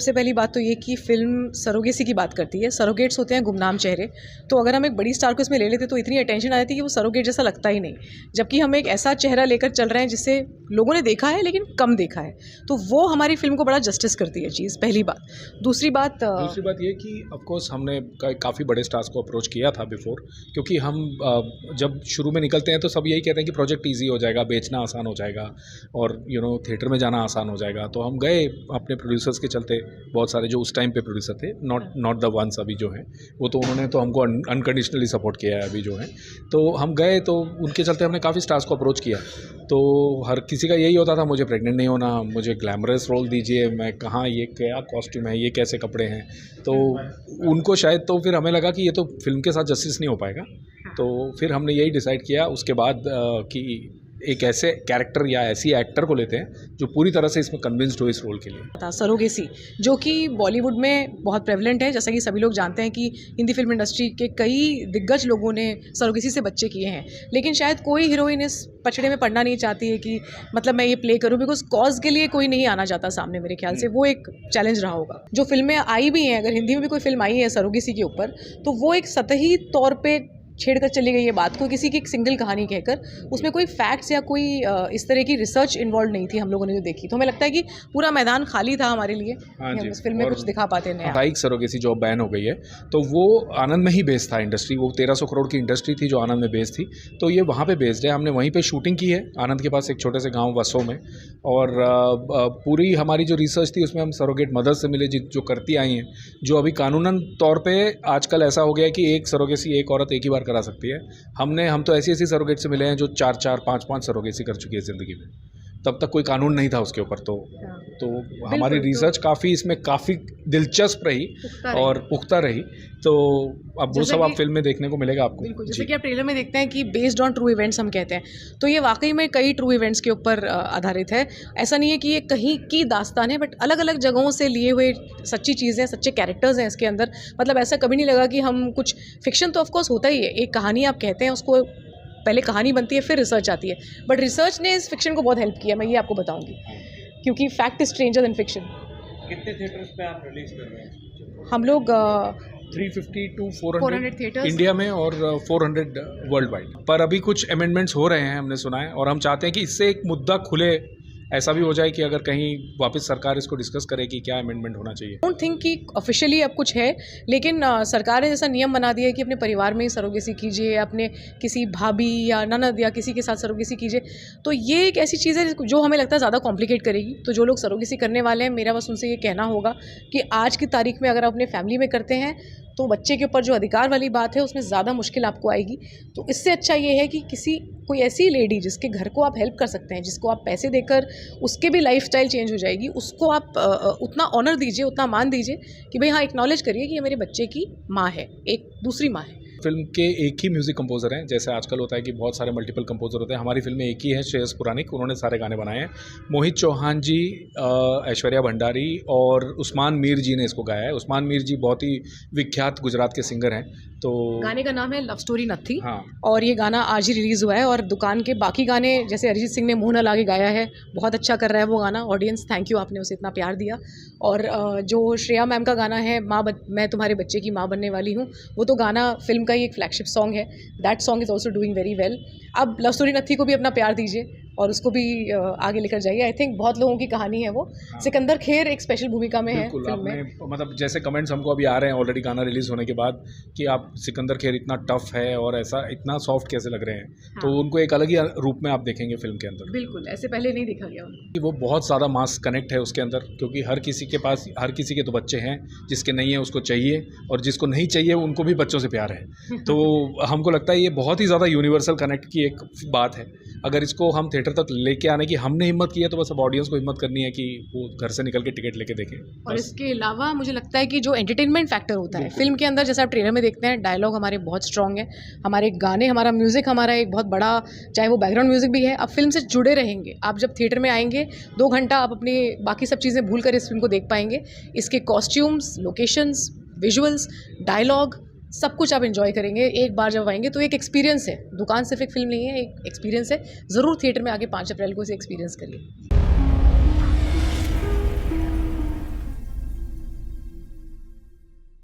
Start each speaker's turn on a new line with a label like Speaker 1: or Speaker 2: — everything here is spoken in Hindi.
Speaker 1: सबसे पहली बात तो ये कि फ़िल्म सरोगेसी की बात करती है। सरोगेट्स होते हैं गुमनाम चेहरे। तो अगर हम एक बड़ी स्टार को इसमें ले लेते तो इतनी अटेंशन आ जाती कि वो सरोगेट जैसा लगता ही नहीं, जबकि हम एक ऐसा चेहरा लेकर चल रहे हैं जिसे लोगों ने देखा है लेकिन कम देखा है। तो वो हमारी फ़िल्म को बड़ा जस्टिस करती है चीज़, पहली बात। दूसरी बात
Speaker 2: ये कि ऑफ कोर्स हमने काफ़ी बड़े स्टार्स को अप्रोच किया था बिफोर, क्योंकि हम जब शुरू में निकलते हैं तो सब यही कहते हैं कि प्रोजेक्ट ईजी हो जाएगा, बेचना आसान हो जाएगा और थिएटर में जाना आसान हो जाएगा। तो हम गए अपने प्रोड्यूसर्स के चलते, बहुत सारे जो उस टाइम पे प्रोड्यूसर थे, नॉट द वंस अभी जो हैं वो, तो उन्होंने तो हमको अनकंडीशनली सपोर्ट किया है अभी जो है। तो हम गए तो उनके चलते हमने काफ़ी स्टार्स को अप्रोच किया। तो हर किसी का यही होता था, मुझे प्रेग्नेंट नहीं होना, मुझे ग्लैमरस रोल दीजिए, मैं कहाँ, ये क्या कॉस्ट्यूम है, ये कैसे कपड़े हैं। तो उनको शायद, तो फिर हमें लगा कि ये तो फिल्म के साथ जस्टिस नहीं हो पाएगा। तो फिर हमने यही डिसाइड किया उसके बाद कि एक ऐसे कैरेक्टर या ऐसी एक्टर को लेते हैं जो पूरी तरह से इसमें कन्विंस्ड हो इस रोल के लिए।
Speaker 1: सरोगेसी जो कि बॉलीवुड में बहुत प्रेवलेंट है, जैसा कि सभी लोग जानते हैं कि हिंदी फिल्म इंडस्ट्री के कई दिग्गज लोगों ने सरोगेसी से बच्चे किए हैं, लेकिन शायद कोई हीरोइन इस पछड़े में पड़ना नहीं चाहती है कि मतलब मैं ये प्ले करूं, बिकॉज कॉज के लिए कोई नहीं आना चाहता सामने। मेरे ख्याल से वो एक चैलेंज रहा होगा। जो फिल्में आई भी हैं, अगर हिंदी में भी कोई फिल्म आई है सरोगेसी के ऊपर, तो वो एक सतही तौर पर छेड़कर चली गई ये बात को, किसी की एक सिंगल कहानी कहकर, उसमें कोई फैक्ट्स या कोई इस तरह की रिसर्च इन्वॉल्व नहीं थी हम लोगों ने जो देखी। तो हमें लगता है कि पूरा मैदान खाली था हमारे लिए।
Speaker 2: हाँ जी,
Speaker 1: हम इस फिल्म में कुछ दिखा पाते नहीं।
Speaker 2: बाइक सरोगेसी जो बैन हो गई है, तो वो आनंद में ही बेस्ड था इंडस्ट्री। वो 1300 करोड़ की इंडस्ट्री थी जो आनंद में बेस्ड थी, तो ये वहाँ पे बेस्ड है। हमने वहीं पे शूटिंग की है, आनंद के पास एक छोटे से गाँव वसों में। और पूरी हमारी जो रिसर्च थी उसमें हम सरोगेट मदर से मिले जो करती आई हैं, जो अभी कानूनन तौर पर आजकल ऐसा हो गया है कि एक सरोगेसी एक औरत एक ही बार करा सकती है। हम तो ऐसी सरोगेट से मिले हैं जो 4-4, 5-5 सरोगेसी कर चुकी है ज़िंदगी में। तब तक कोई कानून नहीं था उसके ऊपर। तो हमारी रिसर्च काफ़ी इसमें काफ़ी दिलचस्प रही और पुख्ता रही। तो अब वो सब आप फिल्म में देखने को मिलेगा आपको।
Speaker 1: बिल्कुल, जैसे कि आप ट्रेलर में देखते हैं कि बेस्ड ऑन ट्रू इवेंट्स हम कहते हैं, तो ये वाकई में कई ट्रू इवेंट्स के ऊपर आधारित है। ऐसा नहीं है कि ये कहीं की दास्तान है, बट अलग अलग जगहों से लिए हुए सच्ची चीज़ें, सच्चे कैरेक्टर्स हैं इसके अंदर। मतलब ऐसा कभी नहीं लगा कि हम कुछ फिक्शन, तो ऑफकोर्स होता ही है, एक कहानी आप कहते हैं उसको, पहले कहानी बनती है फिर रिसर्च आती है, बट रिसर्च ने इस फिक्शन को बहुत हेल्प किया, मैं ये आपको बताऊंगी, क्योंकि fact is stranger then fiction.
Speaker 3: कितने थिएटर्स पे आप रिलीज कर रहे हैं?
Speaker 1: हम लोग
Speaker 2: 350 to 400
Speaker 1: थिएटर्स
Speaker 2: इंडिया में और 400 वर्ल्ड वाइड। पर अभी कुछ अमेंडमेंट्स हो रहे हैं, हमने सुना है, और हम चाहते हैं कि इससे एक मुद्दा खुले, ऐसा भी हो जाए कि अगर कहीं वापस सरकार इसको डिस्कस करे कि क्या अमेंडमेंट होना चाहिए।
Speaker 1: डोंट थिंक कि ऑफिशियली अब कुछ है, लेकिन सरकार ने जैसा नियम बना दिया है कि अपने परिवार में ही सरोगेसी कीजिए, अपने किसी भाभी या ननद या किसी के साथ सरोगेसी कीजिए। तो ये एक ऐसी चीज़ है जो हमें लगता है ज़्यादा कॉम्प्लिकेट करेगी। तो जो लोग सरोगेसी करने वाले हैं, मेरा बस उनसे ये कहना होगा कि आज की तारीख में अगर आप अपने फैमिली में करते हैं तो बच्चे के ऊपर जो अधिकार वाली बात है उसमें ज़्यादा मुश्किल आपको आएगी। तो इससे अच्छा ये है कि कोई ऐसी लेडी जिसके घर को आप हेल्प कर सकते हैं, जिसको आप पैसे देकर उसके भी लाइफस्टाइल चेंज हो जाएगी, उसको आप उतना ऑनर दीजिए, उतना मान दीजिए कि भाई हाँ, एक्नॉलेज करिए कि ये मेरे बच्चे की माँ है, एक दूसरी माँ है।
Speaker 2: फिल्म के एक ही म्यूज़िक कंपोज़र हैं, जैसे आजकल होता है कि बहुत सारे मल्टीपल कंपोज़र होते हैं। हमारी फिल्म में एक ही है, श्रेयस पुराणिक, उन्होंने सारे गाने बनाए हैं। मोहित चौहान जी, ऐश्वर्या भंडारी और उस्मान मीर जी ने इसको गाया है। उस्मान मीर जी बहुत ही विख्यात गुजरात के सिंगर हैं। तो
Speaker 1: गाने का नाम है लव स्टोरी नथी।
Speaker 2: हाँ।
Speaker 1: और ये गाना आज ही रिलीज़ हुआ है, और दुकान के बाकी गाने जैसे अरिजीत सिंह ने मुँह न लागे गाया है, बहुत अच्छा कर रहा है वो गाना। ऑडियंस, थैंक यू, आपने उसे इतना प्यार दिया। और जो श्रेया मैम का गाना है, मैं तुम्हारे बच्चे की माँ बनने वाली हूँ, वो तो गाना फिल्म का ही एक फ्लैगशिप सॉन्ग है। That song is also doing very well. अब लव स्टोरी नथी को भी अपना प्यार दीजिए और उसको भी आगे लेकर जाइए। आई थिंक बहुत लोगों की कहानी है वो।
Speaker 2: हाँ।
Speaker 1: सिकंदर खेर एक स्पेशल भूमिका में है फिल्म में।
Speaker 2: मतलब जैसे कमेंट्स हमको अभी आ रहे हैं ऑलरेडी गाना रिलीज़ होने के बाद कि आप सिकंदर खेर इतना टफ है और ऐसा इतना सॉफ्ट कैसे लग रहे हैं। हाँ। तो उनको एक अलग ही रूप में आप देखेंगे फिल्म के अंदर।
Speaker 1: बिल्कुल, ऐसे पहले नहीं देखा गया।
Speaker 2: वो बहुत ज़्यादा मास कनेक्ट है उसके अंदर, क्योंकि हर किसी के पास, हर किसी के तो बच्चे हैं, जिसके नहीं है उसको चाहिए, और जिसको नहीं चाहिए उनको भी बच्चों से प्यार है। तो हमको लगता है ये बहुत ही ज़्यादा यूनिवर्सल कनेक्ट की एक बात है। अगर इसको हम थिएटर तक लेके आने की हमने हिम्मत की है, तो बस अब ऑडियंस को हिम्मत करनी है कि वो घर से निकल के टिकट लेके देखें।
Speaker 1: और इसके अलावा मुझे लगता है कि जो एंटरटेनमेंट फैक्टर होता है फिल्म के अंदर, जैसे आप ट्रेलर में देखते हैं, डायलॉग हमारे बहुत स्ट्रॉन्ग है, हमारे गाने, हमारा म्यूज़िक, हमारा एक बहुत बड़ा, चाहे वो बैकग्राउंड म्यूज़िक भी है, आप फिल्म से जुड़े रहेंगे। आप जब थिएटर में आएंगे 2 घंटा आप अपनी बाकी सब चीज़ें भूल कर इस फिल्म को देख पाएंगे। इसके कॉस्ट्यूम्स, लोकेशंस, विजुअल्स, डायलॉग, सब कुछ आप एंजॉय करेंगे। एक बार जब आएंगे तो एक एक्सपीरियंस है, दुकान सिर्फ एक फिल्म नहीं है, एक एक्सपीरियंस है। ज़रूर थिएटर में आके 5 अप्रैल को इसे एक्सपीरियंस करिए।